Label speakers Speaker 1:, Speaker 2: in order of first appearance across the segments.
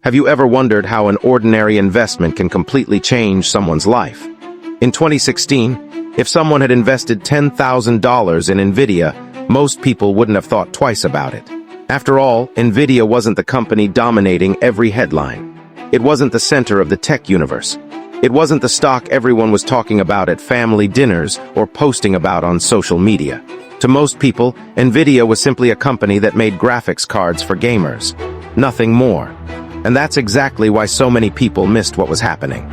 Speaker 1: Have you ever wondered how an ordinary investment can completely change someone's life? In 2016, if someone had invested $10,000 in Nvidia, most people wouldn't have thought twice about it. After all, Nvidia wasn't the company dominating every headline. It wasn't the center of the tech universe. It wasn't the stock everyone was talking about at family dinners or posting about on social media. To most people, Nvidia was simply a company that made graphics cards for gamers. Nothing more. And that's exactly why so many people missed what was happening.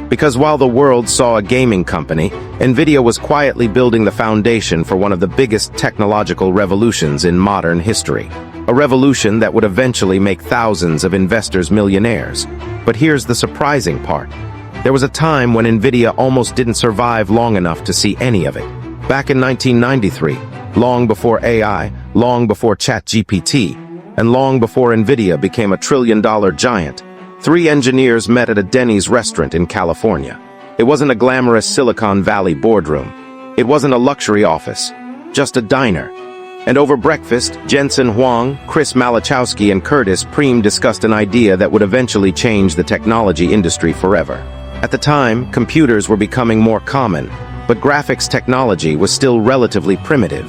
Speaker 1: Because while the world saw a gaming company, Nvidia was quietly building the foundation for one of the biggest technological revolutions in modern history. A revolution that would eventually make thousands of investors millionaires. But here's the surprising part. There was a time when Nvidia almost didn't survive long enough to see any of it. Back in 1993, long before AI, long before ChatGPT, and long before Nvidia became a trillion-dollar giant, three engineers met at a Denny's restaurant in California. It wasn't a glamorous Silicon Valley boardroom. It wasn't a luxury office, just a diner. And over breakfast, Jensen Huang, Chris Malachowski, and Curtis Preem discussed an idea that would eventually change the technology industry forever. At the time, computers were becoming more common, but graphics technology was still relatively primitive.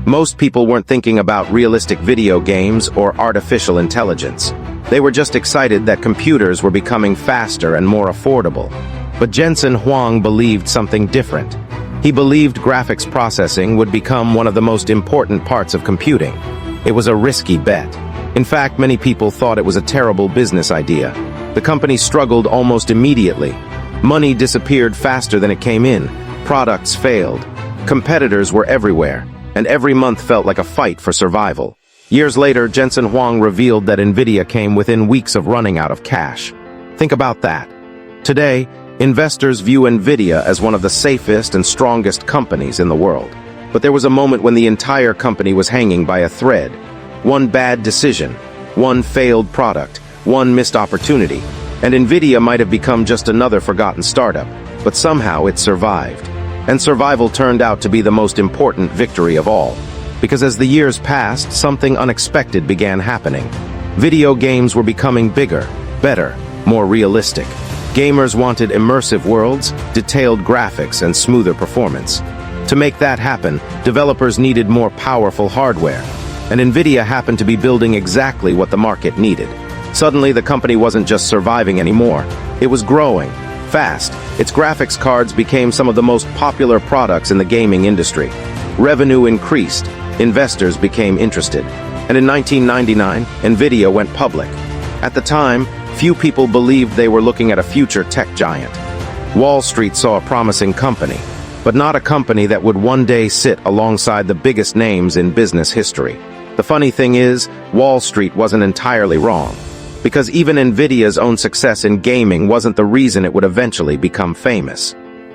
Speaker 1: Most people weren't thinking about realistic video games or artificial intelligence. They were just excited that computers were becoming faster and more affordable. But Jensen Huang believed something different. He believed graphics processing would become one of the most important parts of computing. It was a risky bet. In fact, many people thought it was a terrible business idea. The company struggled almost immediately. Money disappeared faster than it came in. Products failed. Competitors were everywhere, and every month felt like a fight for survival. Years later, Jensen Huang revealed that Nvidia came within weeks of running out of cash. Think about that. Today, investors view Nvidia as one of the safest and strongest companies in the world. But there was a moment when the entire company was hanging by a thread. One bad decision, one failed product, one missed opportunity, and Nvidia might have become just another forgotten startup, but somehow it survived. And survival turned out to be the most important victory of all. Because as the years passed, something unexpected began happening. Video games were becoming bigger, better, more realistic. Gamers wanted immersive worlds, detailed graphics, and smoother performance. To make that happen, developers needed more powerful hardware. And Nvidia happened to be building exactly what the market needed. Suddenly, the company wasn't just surviving anymore. It was growing. Fast, its graphics cards became some of the most popular products in the gaming industry. Revenue increased, investors became interested, and in 1999, Nvidia went public. At the time, few people believed they were looking at a future tech giant. Wall Street saw a promising company, but not a company that would one day sit alongside the biggest names in business history. The funny thing is, Wall Street wasn't entirely wrong. Because even Nvidia's own success in gaming wasn't the reason it would eventually become famous.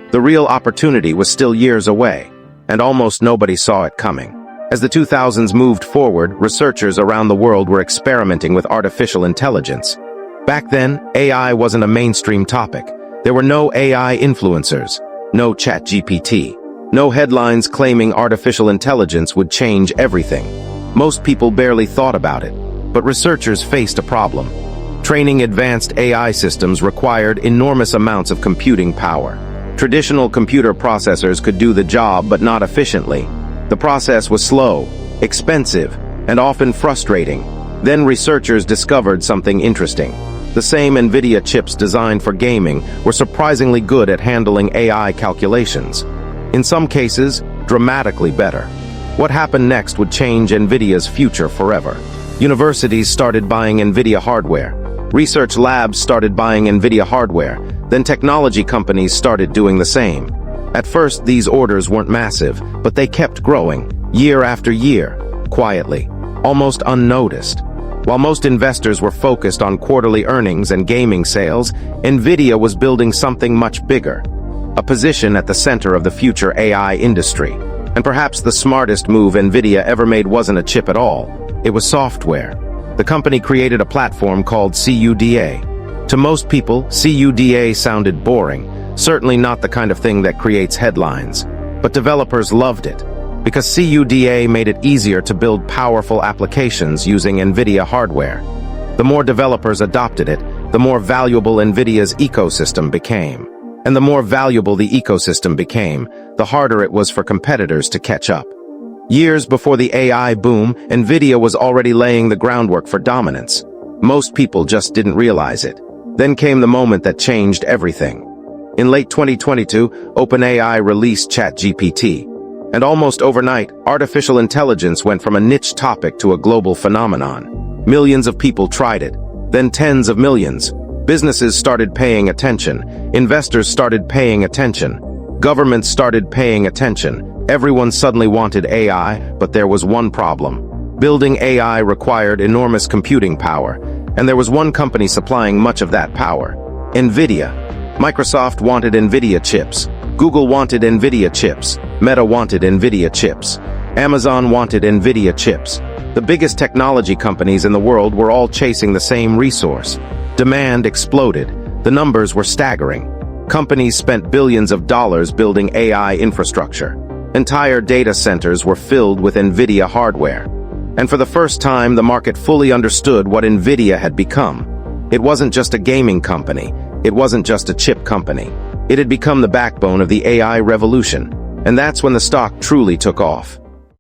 Speaker 1: The real opportunity was still years away, and almost nobody saw it coming. As the 2000s moved forward, researchers around the world were experimenting with artificial intelligence. Back then, AI wasn't a mainstream topic. There were no AI influencers, no ChatGPT, no headlines claiming artificial intelligence would change everything. Most people barely thought about it. But researchers faced a problem. Training advanced AI systems required enormous amounts of computing power. Traditional computer processors could do the job, but not efficiently. The process was slow, expensive, and often frustrating. Then researchers discovered something interesting. The same Nvidia chips designed for gaming were surprisingly good at handling AI calculations. In some cases, dramatically better. What happened next would change Nvidia's future forever. Universities started buying Nvidia hardware. Research labs started buying Nvidia hardware. Then technology companies started doing the same. At first, these orders weren't massive, but they kept growing, year after year, quietly, almost unnoticed. While most investors were focused on quarterly earnings and gaming sales, Nvidia was building something much bigger. A position at the center of the future AI industry. And perhaps the smartest move Nvidia ever made wasn't a chip at all. It was software. The company created a platform called CUDA. To most people, CUDA sounded boring, certainly not the kind of thing that creates headlines. But developers loved it, because CUDA made it easier to build powerful applications using Nvidia hardware. The more developers adopted it, the more valuable Nvidia's ecosystem became. And the more valuable the ecosystem became, the harder it was for competitors to catch up. Years before the AI boom, Nvidia was already laying the groundwork for dominance. Most people just didn't realize it. Then came the moment that changed everything. In late 2022, OpenAI released ChatGPT. And almost overnight, artificial intelligence went from a niche topic to a global phenomenon. Millions of people tried it, then tens of millions. Businesses started paying attention. Investors started paying attention. Governments started paying attention. Everyone suddenly wanted AI, but there was one problem. Building AI required enormous computing power, and there was one company supplying much of that power: Nvidia. Microsoft wanted Nvidia chips. Google wanted Nvidia chips. Meta wanted Nvidia chips. Amazon wanted Nvidia chips. The biggest technology companies in the world were all chasing the same resource. Demand exploded. The numbers were staggering. Companies spent billions of dollars building AI infrastructure. Entire data centers were filled with Nvidia hardware. And for the first time, the market fully understood what Nvidia had become. It wasn't just a gaming company. It wasn't just a chip company. It had become the backbone of the AI revolution. And that's when the stock truly took off.